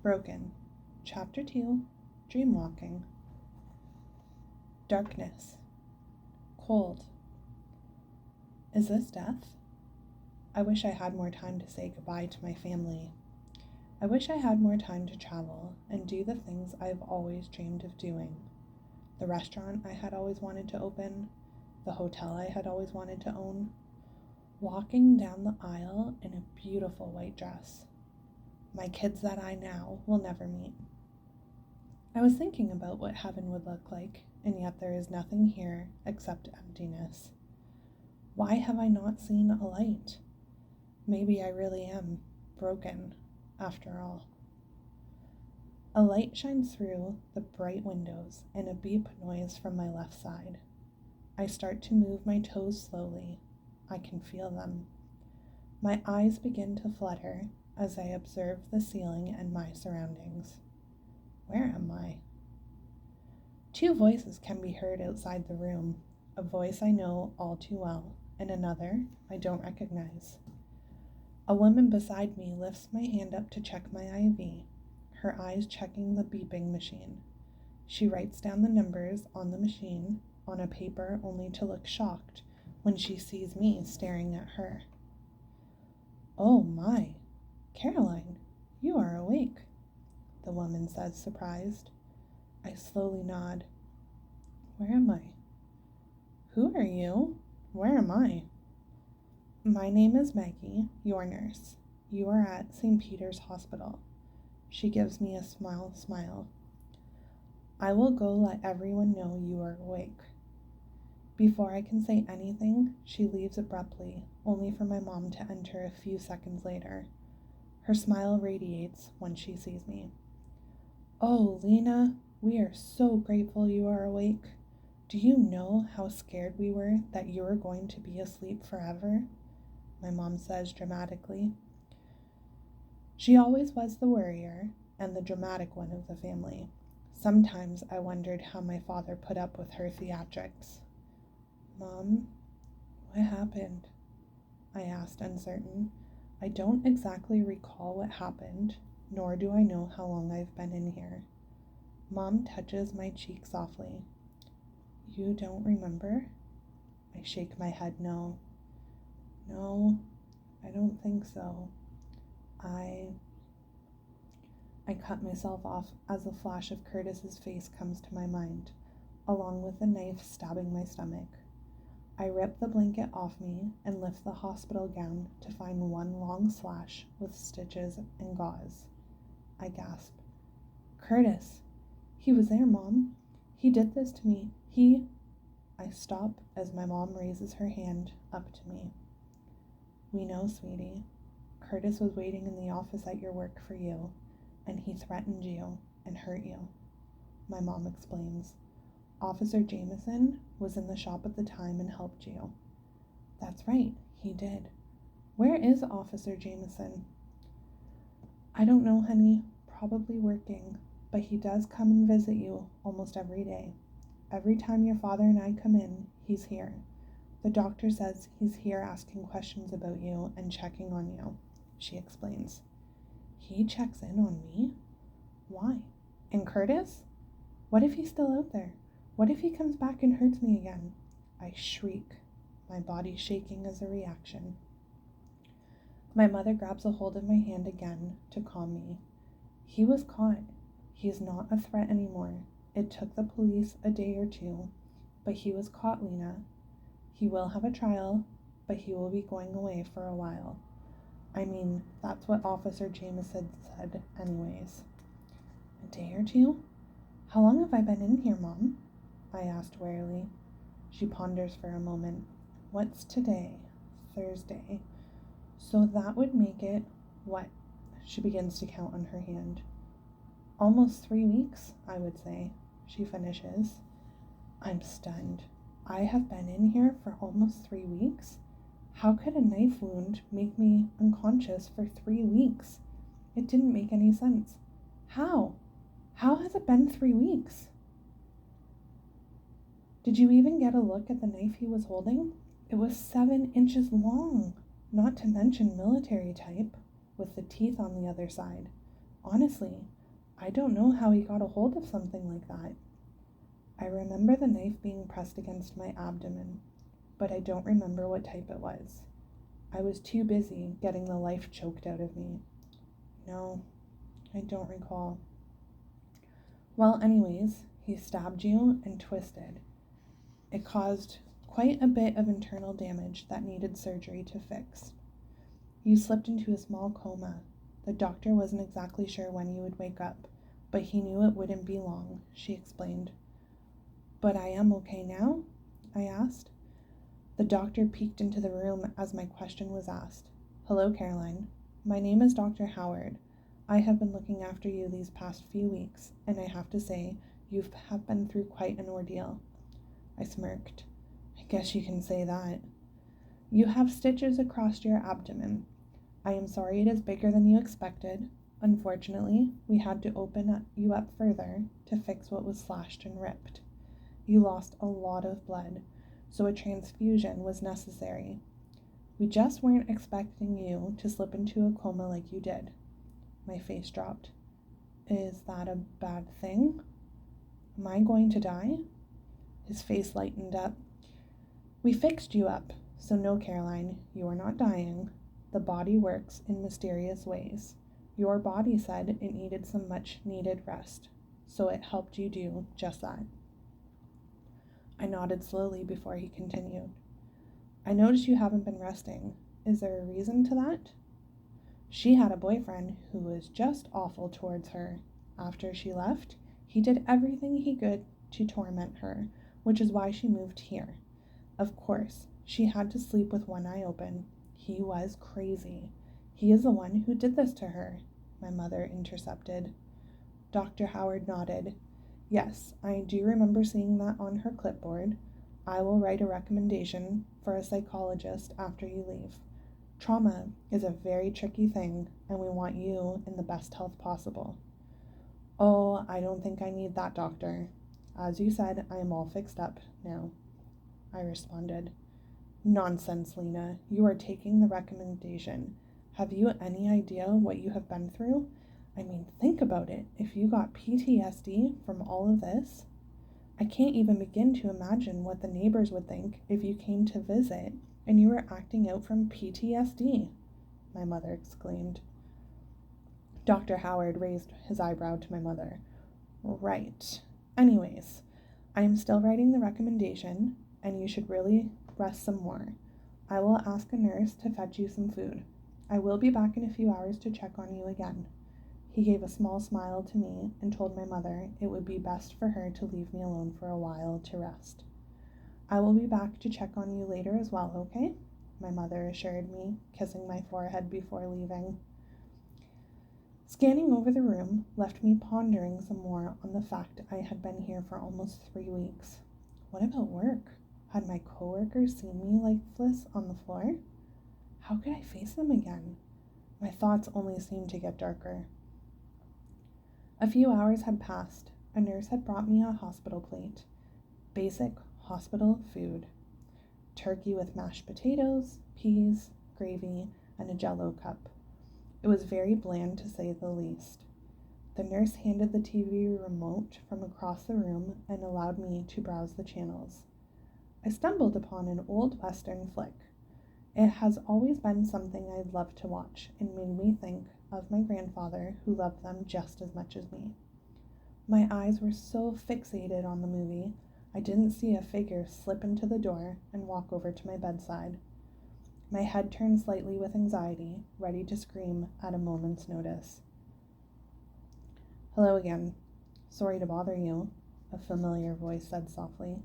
Broken. Chapter 2. Dreamwalking. Darkness. Cold. Is this death? I wish I had more time to say goodbye to my family. I wish I had more time to travel and do the things I've always dreamed of doing. The restaurant I had always wanted to open, the hotel I had always wanted to own, walking down the aisle in a beautiful white dress. My kids that I now will never meet. I was thinking about what heaven would look like, and yet there is nothing here except emptiness. Why have I not seen a light? Maybe I really am broken, after all. A light shines through the bright windows and a beep noise from my left side. I start to move my toes slowly. I can feel them. My eyes begin to flutter as I observe the ceiling and my surroundings. Where am I? Two voices can be heard outside the room, a voice I know all too well, and another I don't recognize. A woman beside me lifts my hand up to check my IV, her eyes checking the beeping machine. She writes down the numbers on the machine on a paper only to look shocked when she sees me staring at her. Oh my, Caroline, you are awake, the woman says, surprised. I slowly nod. Where am I? Who are you? Where am I? My name is Maggie, your nurse. You are at St. Peter's Hospital. She gives me a smile. I will go let everyone know you are awake. Before I can say anything, she leaves abruptly, only for my mom to enter a few seconds later. Her smile radiates when she sees me. Oh, Lena, we are so grateful you are awake. Do you know how scared we were that you were going to be asleep forever? My mom says dramatically. She always was the worrier and the dramatic one of the family. Sometimes I wondered how my father put up with her theatrics. Mom, what happened? I asked, uncertain. I don't exactly recall what happened, nor do I know how long I've been in here. Mom touches my cheek softly. You don't remember? I shake my head no. No, I don't think so. I cut myself off as a flash of Curtis's face comes to my mind, along with a knife stabbing my stomach. I rip the blanket off me and lift the hospital gown to find one long slash with stitches and gauze. I gasp. Curtis! He was there, Mom. He did this to me. I stop as my mom raises her hand up to me. We know, sweetie. Curtis was waiting in the office at your work for you, and he threatened you and hurt you. My mom explains. Officer Jameson was in the shop at the time and helped you. That's right, he did. Where is Officer Jameson? I don't know, honey. Probably working, but he does come and visit you almost every day. Every time your father and I come in, he's here. The doctor says he's here asking questions about you and checking on you, she explains. He checks in on me? Why? And Curtis? What if he's still out there? What if he comes back and hurts me again? I shriek, my body shaking as a reaction. My mother grabs a hold of my hand again to calm me. He was caught. He is not a threat anymore. It took the police a day or two, but he was caught, Lena. He will have a trial, but he will be going away for a while. I mean, that's what Officer Jameson said anyways. A day or two? How long have I been in here, Mom? I asked wearily. She ponders for a moment. What's today? Thursday. So that would make it, what? She begins to count on her hand. Almost 3 weeks, I would say, she finishes. I'm stunned. I have been in here for almost 3 weeks? How could a knife wound make me unconscious for 3 weeks? It didn't make any sense. How? How has it been 3 weeks? Did you even get a look at the knife he was holding? It was 7 inches long, not to mention military type, with the teeth on the other side. Honestly, I don't know how he got a hold of something like that. I remember the knife being pressed against my abdomen, but I don't remember what type it was. I was too busy getting the life choked out of me. No, I don't recall. Well, anyways, he stabbed you and twisted. It caused quite a bit of internal damage that needed surgery to fix. You slipped into a small coma. The doctor wasn't exactly sure when you would wake up, but he knew it wouldn't be long, she explained. But I am okay now? I asked. The doctor peeked into the room as my question was asked. Hello, Caroline. My name is Dr. Howard. I have been looking after you these past few weeks, and I have to say, you have been through quite an ordeal. I smirked. I guess you can say that. You have stitches across your abdomen. I am sorry it is bigger than you expected. Unfortunately, we had to open you up further to fix what was slashed and ripped. You lost a lot of blood, so a transfusion was necessary. We just weren't expecting you to slip into a coma like you did. My face dropped. Is that a bad thing? Am I going to die? His face lightened up. We fixed you up, so no, Caroline, you are not dying. The body works in mysterious ways. Your body said it needed some much-needed rest, so it helped you do just that. I nodded slowly before he continued. I noticed you haven't been resting. Is there a reason to that? She had a boyfriend who was just awful towards her. After she left, he did everything he could to torment her, which is why she moved here. Of course, she had to sleep with one eye open. He was crazy. He is the one who did this to her, my mother intercepted. Dr. Howard nodded. Yes, I do remember seeing that on her clipboard. I will write a recommendation for a psychologist after you leave. Trauma is a very tricky thing, and we want you in the best health possible. Oh, I don't think I need that, doctor. As you said, I am all fixed up now, I responded. Nonsense, Lena. You are taking the recommendation. Have you any idea what you have been through? I mean, think about it. If you got PTSD from all of this, I can't even begin to imagine what the neighbors would think if you came to visit and you were acting out from PTSD, my mother exclaimed. Dr. Howard raised his eyebrow to my mother. Right. Anyways, I am still writing the recommendation, and you should really rest some more. I will ask a nurse to fetch you some food. I will be back in a few hours to check on you again. He gave a small smile to me and told my mother it would be best for her to leave me alone for a while to rest. I will be back to check on you later as well, okay? My mother assured me, kissing my forehead before leaving. Scanning over the room left me pondering some more on the fact I had been here for almost 3 weeks. What about work? Had my coworkers seen me lifeless on the floor? How could I face them again? My thoughts only seemed to get darker. A few hours had passed. A nurse had brought me a hospital plate. Basic hospital food. Turkey with mashed potatoes, peas, gravy, and a Jell-O cup. It was very bland to say the least. The nurse handed the TV remote from across the room and allowed me to browse the channels. I stumbled upon an old Western flick. It has always been something I'd loved to watch and made me think of my grandfather who loved them just as much as me. My eyes were so fixated on the movie, I didn't see a figure slip into the door and walk over to my bedside. My head turned slightly with anxiety, ready to scream at a moment's notice. Hello again. Sorry to bother you, a familiar voice said softly.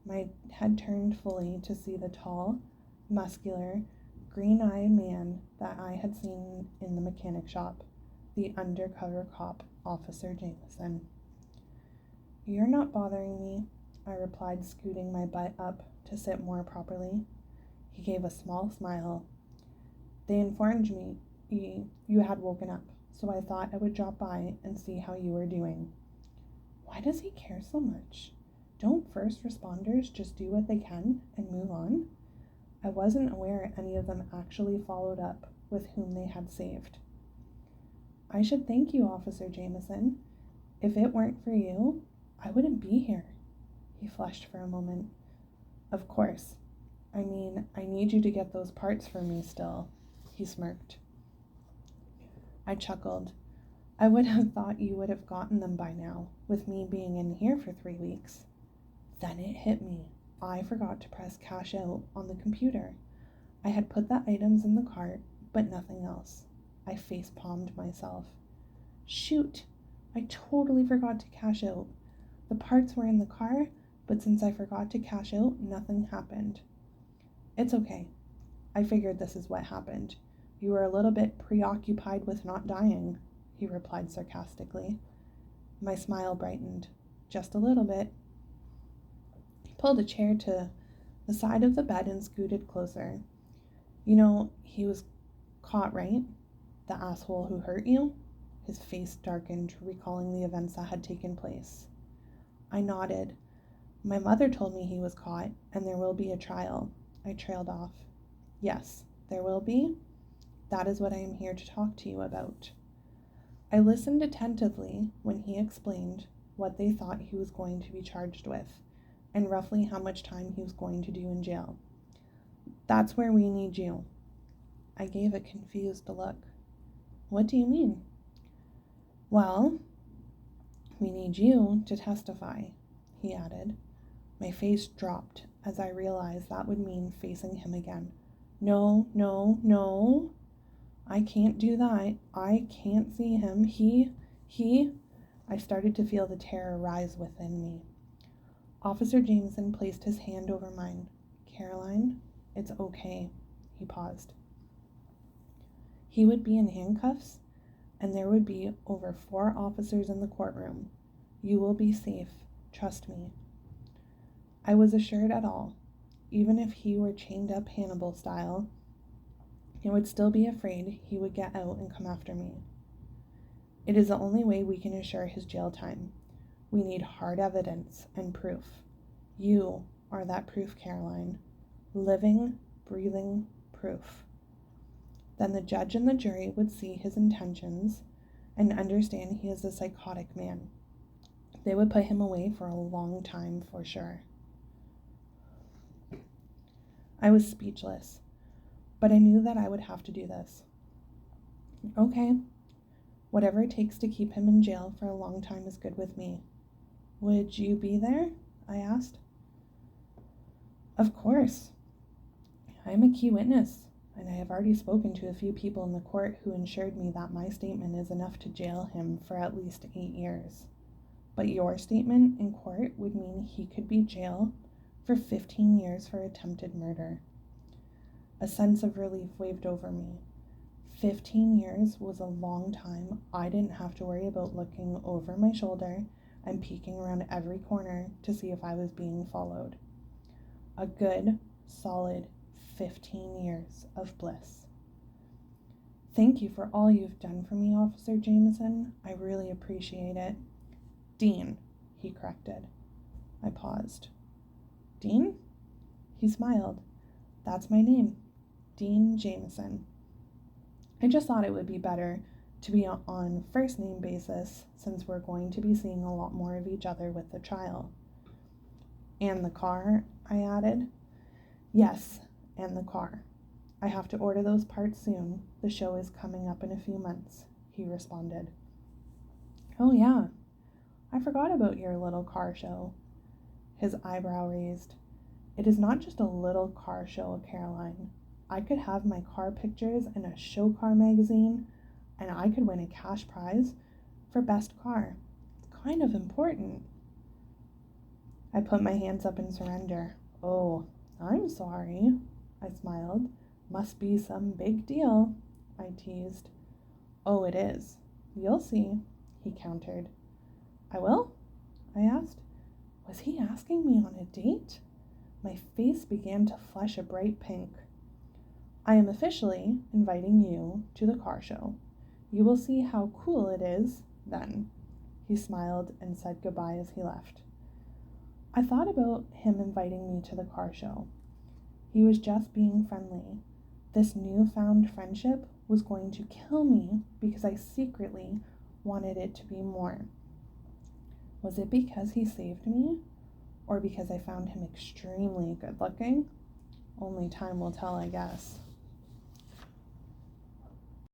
My head turned fully to see the tall, muscular, green-eyed man that I had seen in the mechanic shop, the undercover cop, Officer Jameson. You're not bothering me, I replied, scooting my butt up to sit more properly. He gave a small smile. They informed me you had woken up, so I thought I would drop by and see how you were doing. Why does he care so much? Don't first responders just do what they can and move on? I wasn't aware any of them actually followed up with whom they had saved. I should thank you, Officer Jameson. If it weren't for you, I wouldn't be here. He flushed for a moment. Of course. I mean, I need you to get those parts for me still. He smirked. I chuckled. I would have thought you would have gotten them by now, with me being in here for 3 weeks. Then it hit me. I forgot to press cash out on the computer. I had put the items in the cart, but nothing else. I face-palmed myself. Shoot! I totally forgot to cash out. The parts were in the car, but since I forgot to cash out, nothing happened. It's okay. I figured this is what happened. You were a little bit preoccupied with not dying, he replied sarcastically. My smile brightened. Just a little bit. He pulled a chair to the side of the bed and scooted closer. You know, he was caught, right? The asshole who hurt you? His face darkened, recalling the events that had taken place. I nodded. My mother told me he was caught, and there will be a trial. I trailed off. Yes, there will be. That is what I am here to talk to you about. I listened attentively when he explained what they thought he was going to be charged with, and roughly how much time he was going to do in jail. That's where we need you. I gave a confused look. What do you mean? Well, we need you to testify, he added. My face dropped as I realized that would mean facing him again. No. I can't do that. I can't see him. He. I started to feel the terror rise within me. Officer Jameson placed his hand over mine. Caroline, it's okay. He paused. He would be in handcuffs, and there would be over 4 officers in the courtroom. You will be safe. Trust me. I was assured at all. Even if he were chained up Hannibal style, I would still be afraid he would get out and come after me. It is the only way we can assure his jail time. We need hard evidence and proof. You are that proof, Caroline. Living, breathing proof. Then the judge and the jury would see his intentions and understand he is a psychotic man. They would put him away for a long time for sure. I was speechless, but I knew that I would have to do this. Okay, whatever it takes to keep him in jail for a long time is good with me. Would you be there? I asked. Of course. I am a key witness, and I have already spoken to a few people in the court who assured me that my statement is enough to jail him for at least 8 years. But your statement in court would mean he could be jailed for 15 years for attempted murder. A sense of relief waved over me. 15 years was a long time. I didn't have to worry about looking over my shoulder and peeking around every corner to see if I was being followed. A good, solid 15 years of bliss. Thank you for all you've done for me, Officer Jameson. I really appreciate it. Dean, he corrected. I paused. Dean? He smiled. That's my name, Dean Jameson. I just thought it would be better to be on first name basis since we're going to be seeing a lot more of each other with the trial. And the car, I added. Yes, and the car. I have to order those parts soon. The show is coming up in a few months, he responded. Oh yeah, I forgot about your little car show. His eyebrow raised. It is not just a little car show, Caroline. I could have my car pictures in a show car magazine, and I could win a cash prize for best car. It's kind of important. I put my hands up in surrender. Oh, I'm sorry, I smiled. Must be some big deal, I teased. Oh, it is. You'll see, he countered. I will? I asked. Was he asking me on a date? My face began to flush a bright pink. I am officially inviting you to the car show. You will see how cool it is then. He smiled and said goodbye as he left. I thought about him inviting me to the car show. He was just being friendly. This newfound friendship was going to kill me because I secretly wanted it to be more. Was it because he saved me, or because I found him extremely good looking? Only time will tell, I guess.